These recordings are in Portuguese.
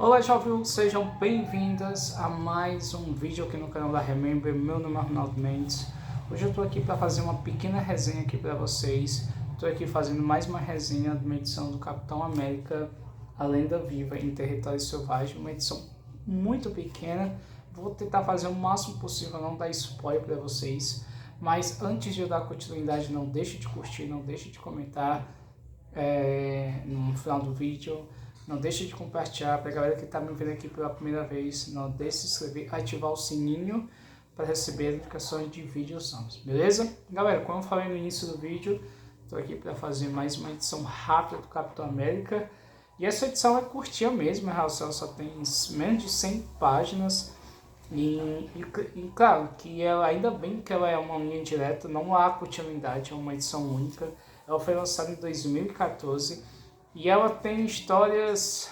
Olá, jovens, sejam bem-vindas a mais um vídeo aqui no canal da Remember. Meu nome é Ronaldo Mendes. Hoje eu estou aqui para fazer uma pequena resenha aqui para vocês. Estou aqui fazendo mais uma resenha de uma edição do Capitão América, A Lenda Viva em Território Selvagem, uma edição muito pequena. Vou tentar fazer o máximo possível, não dar spoiler para vocês. Mas antes de eu dar continuidade, não deixe de curtir, não deixe de comentar no final do vídeo. Não deixe de compartilhar para a galera que está me vendo aqui pela primeira vez. Não deixe de se inscrever, ativar o sininho para receber notificações de vídeos novos, beleza? Galera, como eu falei no início do vídeo, estou aqui para fazer mais uma edição rápida do Capitão América. E essa edição é curtinha mesmo, ela só tem menos de 100 páginas. E claro, que ela, ainda bem que ela é uma linha direta, não há continuidade, é uma edição única. Ela foi lançada em 2014. E ela tem histórias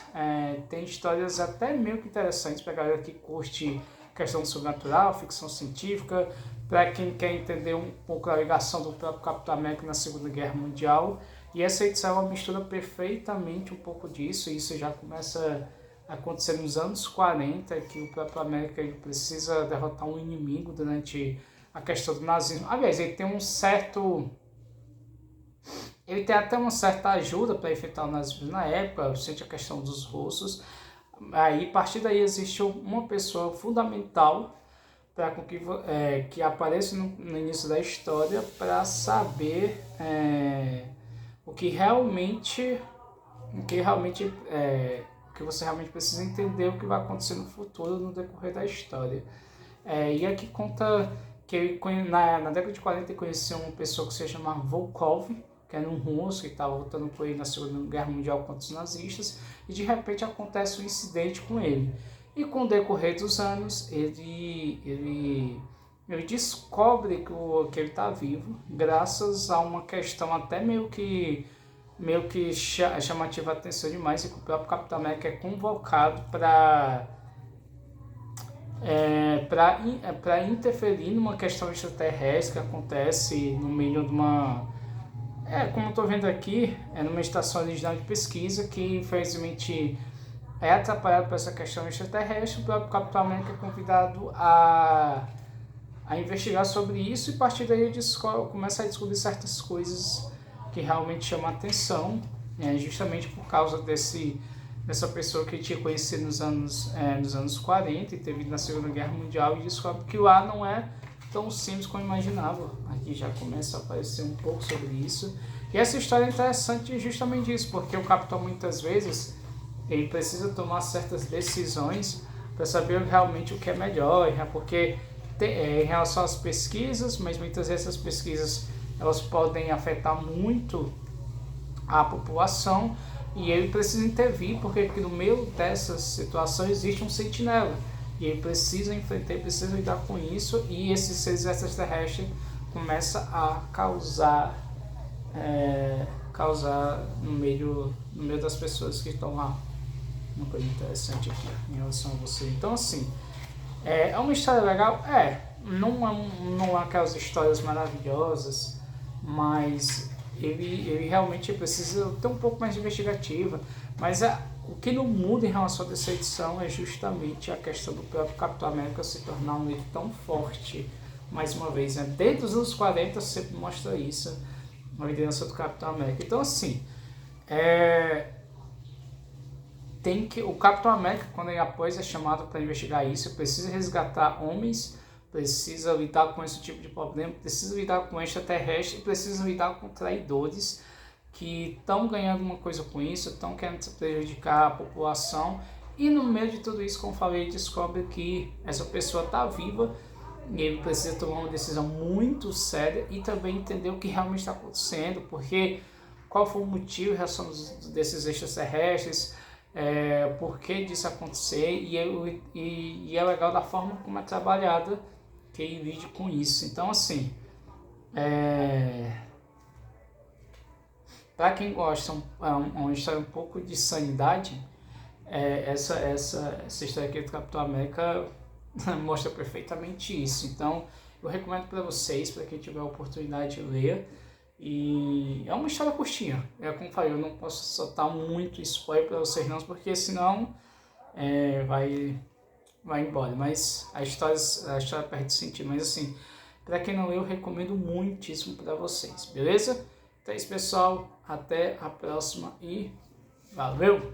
até meio que interessantes para a galera que curte questão sobrenatural, ficção científica, para quem quer entender um pouco a ligação do próprio Capitão América na Segunda Guerra Mundial. E essa edição ela mistura perfeitamente um pouco disso, e isso já começa a acontecer nos anos 40, que o próprio América ele precisa derrotar um inimigo durante a questão do nazismo. Aliás, ele tem até uma certa ajuda para enfrentar o nazismo na época, sente a questão dos russos. Aí, a partir daí, existe uma pessoa fundamental para que apareça no início da história para saber o que você realmente precisa entender o que vai acontecer no futuro, no decorrer da história. E aqui conta que ele, na década de 40 ele conheceu uma pessoa que se chama Volkov, que era um russo que estava lutando com ele na Segunda Guerra Mundial contra os nazistas, e de repente acontece um incidente com ele. E com o decorrer dos anos, ele descobre que ele está vivo, graças a uma questão até meio que chamativa a atenção demais, e que o próprio Capitão América é convocado para interferir numa questão extraterrestre que acontece no meio de uma... como eu estou vendo aqui, é numa estação original de pesquisa que, infelizmente, é atrapalhado por essa questão extraterrestre. O próprio Capitão América é convidado a investigar sobre isso, e a partir daí ele começa a descobrir certas coisas que realmente chamam a atenção, justamente por causa dessa pessoa que ele tinha conhecido nos anos 40 e teve na Segunda Guerra Mundial, e descobre que lá não é tão simples como imaginava. Aqui já começa a aparecer um pouco sobre isso. E essa história é interessante justamente isso, porque o Capitão muitas vezes ele precisa tomar certas decisões para saber realmente o que é melhor, porque em relação às pesquisas, mas muitas vezes essas pesquisas elas podem afetar muito a população, e ele precisa intervir, porque no meio dessas situações existe um sentinela, e ele precisa enfrentar, ele precisa lidar com isso, e esses seres extraterrestres começam a causar no meio das pessoas que estão lá. Uma coisa interessante aqui em relação a você. Então, assim, é uma história legal? Não é aquelas histórias maravilhosas, mas ele realmente precisa ter um pouco mais de investigativa. Mas o que não muda em relação a essa edição é justamente a questão do próprio Capitão América se tornar um líder tão forte, mais uma vez, desde os anos 40 sempre mostra isso, a liderança do Capitão América. Então, assim, o Capitão América, quando ele após é chamado para investigar isso, precisa resgatar homens, precisa lidar com esse tipo de problema, precisa lidar com extraterrestre, precisa lidar com traidores que estão ganhando uma coisa com isso, estão querendo prejudicar a população, e no meio de tudo isso, como falei, descobre que essa pessoa está viva, e ele precisa tomar uma decisão muito séria e também entender o que realmente está acontecendo, porque qual foi o motivo em relação desses extraterrestres, por que disso acontecer, e é legal da forma como é trabalhada, que ele lide com isso. Então, assim, para quem gosta uma história um pouco de sanidade, essa história aqui do Capitão América mostra perfeitamente isso. Então, eu recomendo para vocês, para quem tiver a oportunidade de ler. E é uma história curtinha. Como eu falei, eu não posso soltar muito spoiler para vocês não, porque senão vai embora. Mas a história perde sentido. Mas assim, para quem não leu, eu recomendo muitíssimo para vocês, beleza? Então é isso, pessoal. Até a próxima e valeu!